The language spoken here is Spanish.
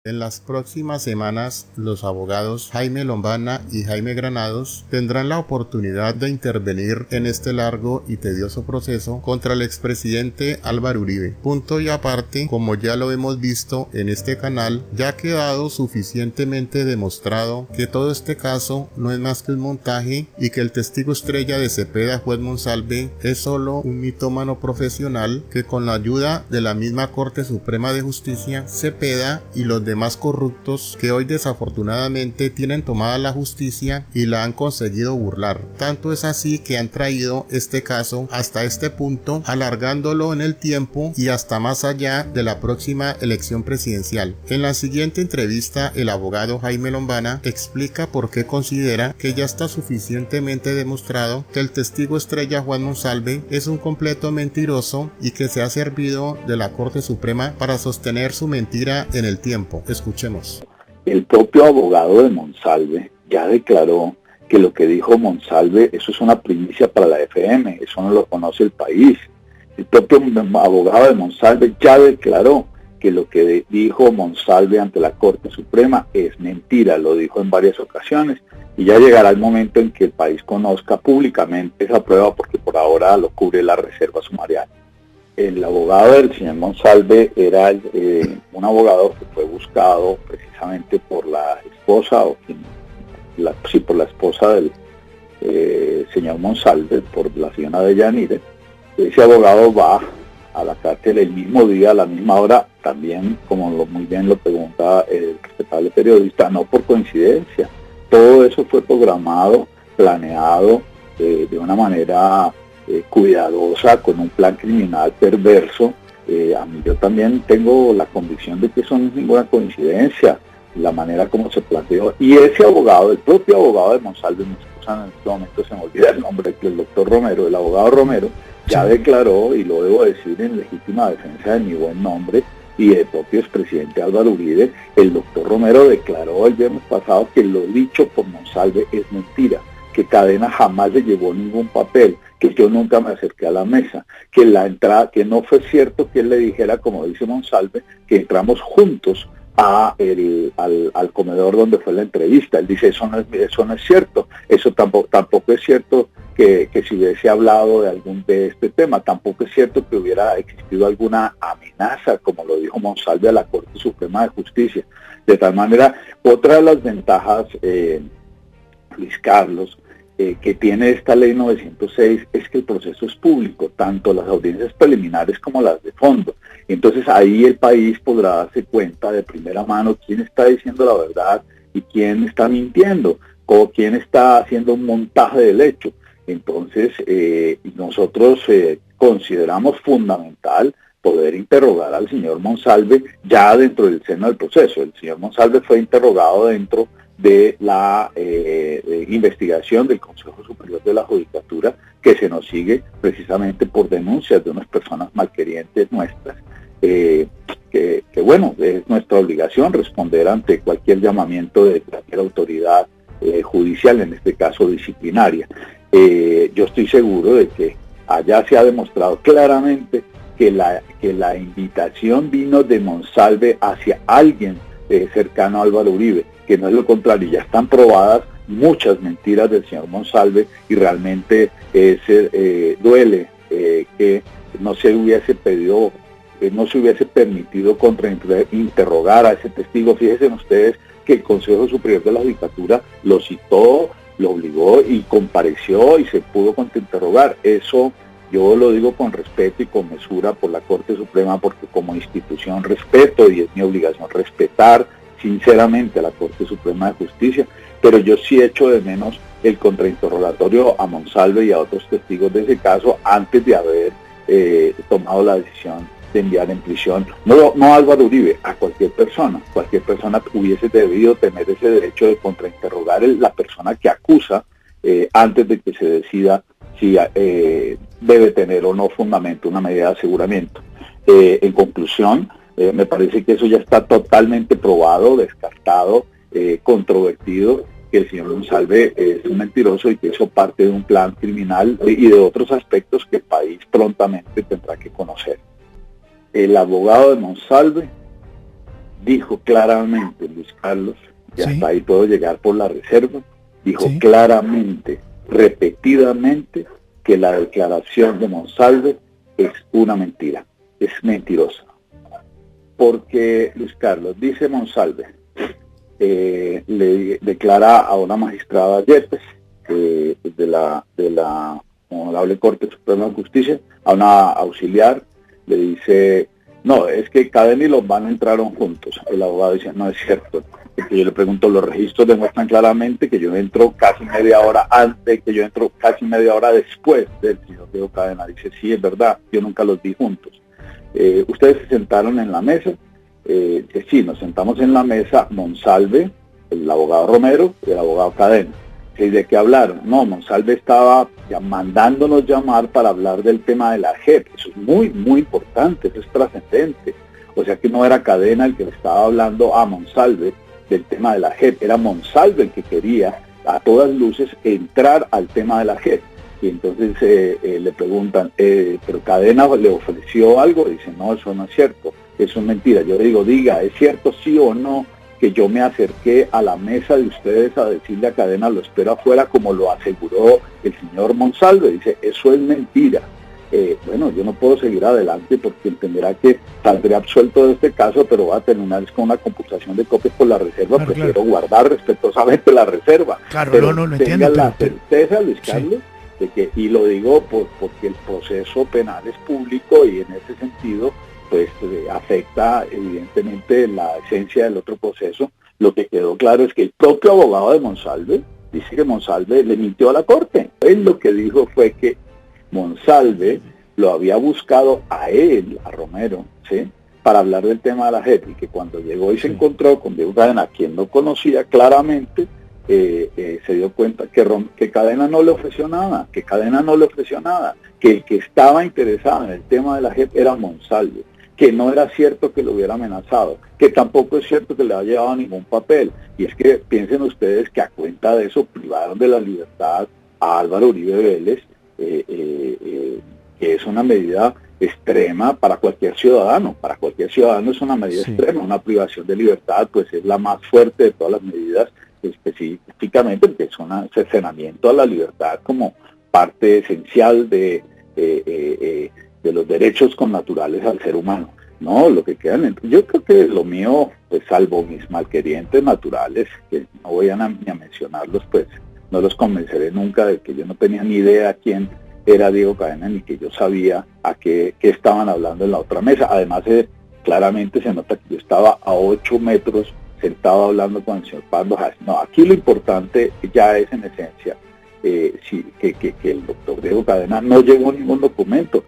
En las próximas semanas, los abogados Jaime Lombana y Jaime Granados tendrán la oportunidad de intervenir en este largo y tedioso proceso contra el expresidente Álvaro Uribe. Punto y aparte, como ya lo hemos visto en este canal, ya ha quedado suficientemente demostrado que todo este caso no es más que un montaje y que el testigo estrella de Cepeda, juez Monsalve, es solo un mitómano profesional que, con la ayuda de la misma Corte Suprema de Justicia, Cepeda y los demás corruptos que hoy desafortunadamente tienen tomada la justicia y la han conseguido burlar. Tanto es así que han traído este caso hasta este punto, alargándolo en el tiempo y hasta más allá de la próxima elección presidencial. En la siguiente entrevista, el abogado Jaime Lombana explica por qué considera que ya está suficientemente demostrado que el testigo estrella Juan Monsalve es un completo mentiroso y que se ha servido de la Corte Suprema para sostener su mentira en el tiempo. Escuchemos. El propio abogado de Monsalve ya declaró que lo que dijo Monsalve, eso es una primicia para la FM, eso no lo conoce el país. El propio abogado de Monsalve ya declaró que lo que dijo Monsalve ante la Corte Suprema es mentira, lo dijo en varias ocasiones, y ya llegará el momento en que el país conozca públicamente esa prueba, porque por ahora lo cubre la reserva sumarial. El abogado del señor Monsalve era un abogado que fue buscado precisamente por la esposa, por la esposa del señor Monsalve, por la señora Deyanire. Ese abogado va a la cárcel el mismo día, a la misma hora, también, como muy bien lo pregunta el respetable periodista, no por coincidencia. Todo eso fue programado, planeado de una manera cuidadosa, con un plan criminal perverso. A mí yo también tengo la convicción de que eso no es ninguna coincidencia, la manera como se planteó. Y ese abogado, el propio abogado de Monsalve, en este momento se me olvida el nombre, que el doctor Romero, el abogado Romero, ya declaró, y lo debo decir en legítima defensa de mi buen nombre y del propio expresidente Álvaro Uribe, el doctor Romero declaró el viernes pasado que lo dicho por Monsalve es mentira, que Cadena jamás le llevó ningún papel, que yo nunca me acerqué a la mesa, que la entrada, que no fue cierto que él le dijera, como dice Monsalve, que entramos juntos al comedor donde fue la entrevista. Él dice, eso no es cierto, eso tampoco es cierto que si hubiese hablado de este tema, tampoco es cierto que hubiera existido alguna amenaza, como lo dijo Monsalve, a la Corte Suprema de Justicia. De tal manera, otra de las ventajas, Luis Carlos, que tiene esta ley 906 es que el proceso es público, tanto las audiencias preliminares como las de fondo. Entonces ahí el país podrá darse cuenta de primera mano quién está diciendo la verdad y quién está mintiendo, o quién está haciendo un montaje del hecho. Entonces nosotros consideramos fundamental poder interrogar al señor Monsalve ya dentro del seno del proceso. El señor Monsalve fue interrogado dentro de la investigación del Consejo Superior de la Judicatura, que se nos sigue precisamente por denuncias de unas personas malquerientes nuestras, que bueno, es nuestra obligación responder ante cualquier llamamiento de cualquier autoridad judicial, en este caso disciplinaria. Yo estoy seguro de que allá se ha demostrado claramente que la invitación vino de Monsalve hacia alguien cercano a Álvaro Uribe, que no es lo contrario. Ya están probadas muchas mentiras del señor Monsalve y realmente duele que no se hubiese pedido, no se hubiese permitido interrogar a ese testigo. Fíjense ustedes que el Consejo Superior de la Judicatura lo citó, lo obligó y compareció y se pudo contrainterrogar. Eso yo lo digo con respeto y con mesura por la Corte Suprema, porque como institución respeto y es mi obligación respetar sinceramente a la Corte Suprema de Justicia, pero yo sí echo de menos el contrainterrogatorio a Monsalve y a otros testigos de ese caso antes de haber tomado la decisión de enviar en prisión, no a Álvaro Uribe, a cualquier persona hubiese debido tener ese derecho de contrainterrogar la persona que acusa antes de que se decida si debe tener o no fundamento una medida de aseguramiento. En conclusión, me parece que eso ya está totalmente probado, descartado, controvertido, que el señor Monsalve es un mentiroso y que eso parte de un plan criminal y de otros aspectos que el país prontamente tendrá que conocer. El abogado de Monsalve dijo claramente, Luis Carlos, y Sí. hasta ahí puedo llegar por la reserva, dijo Sí. claramente, repetidamente, que la declaración de Monsalve es una mentira, es mentirosa. Porque, Luis Carlos, dice Monsalve, le declara a una magistrada Yepes, de la Honorable Corte Suprema de Justicia, a una auxiliar, le dice, no, es que Cadena y Lombana entraron juntos. El abogado dice, no es cierto. Porque yo le pregunto, los registros demuestran claramente que yo entro casi media hora antes, que yo entro casi media hora después del señor Diego Cadena. Dice, sí, es verdad, yo nunca los vi juntos. Ustedes se sentaron en la mesa. Sí, nos sentamos en la mesa Monsalve, el abogado Romero y el abogado Cadena. ¿Y de qué hablaron? No, Monsalve estaba mandándonos llamar para hablar del tema de la JEP. Eso es muy, muy importante, eso es trascendente. O sea que no era Cadena el que le estaba hablando a Monsalve del tema de la JEP, era Monsalve el que quería a todas luces entrar al tema de la JEP. Y entonces le preguntan, ¿pero Cadena le ofreció algo? Dice, no, eso no es cierto, eso es mentira. Yo le digo, diga, ¿es cierto sí o no que yo me acerqué a la mesa de ustedes a decirle a Cadena, lo espero afuera, como lo aseguró el señor Monsalve? Dice, eso es mentira. Bueno, yo no puedo seguir adelante porque entenderá que saldré absuelto de este caso, pero va a terminar con una computación de copias por la reserva. Claro, prefiero guardar respetuosamente la reserva. Claro, pero no tenga entiendo. La certeza, Luis Carlos, sí, de que, y lo digo porque el proceso penal es público y en ese sentido pues afecta evidentemente la esencia del otro proceso. Lo que quedó claro es que el propio abogado de Monsalve dice que Monsalve le mintió a la corte. Él lo que dijo fue que Monsalve lo había buscado a él, a Romero, ¿sí?, para hablar del tema de la JEP, y que cuando llegó y se encontró con Diego Cadena, a quien no conocía claramente, se dio cuenta que Cadena no le ofreció nada, que el que estaba interesado en el tema de la JEP era Monsalve, que no era cierto que lo hubiera amenazado, que tampoco es cierto que le haya llevado ningún papel. Y es que piensen ustedes que a cuenta de eso privaron de la libertad a Álvaro Uribe Vélez, que es una medida extrema para cualquier ciudadano. Para cualquier ciudadano es una medida extrema. Una privación de libertad pues es la más fuerte de todas las medidas, específicamente porque es un cercenamiento a la libertad como parte esencial de los derechos connaturales al ser humano. No, lo que quedan, yo creo que lo mío, pues salvo mis malquerientes naturales, que no voy ni a mencionarlos, pues no los convenceré nunca de que yo no tenía ni idea quién era Diego Cadena, ni que yo sabía a qué estaban hablando en la otra mesa. Además, claramente se nota que yo estaba a 8 metros sentado hablando con el señor Pablo Haas. No, aquí lo importante ya es en esencia que el doctor Diego Cadena no llevó ningún documento.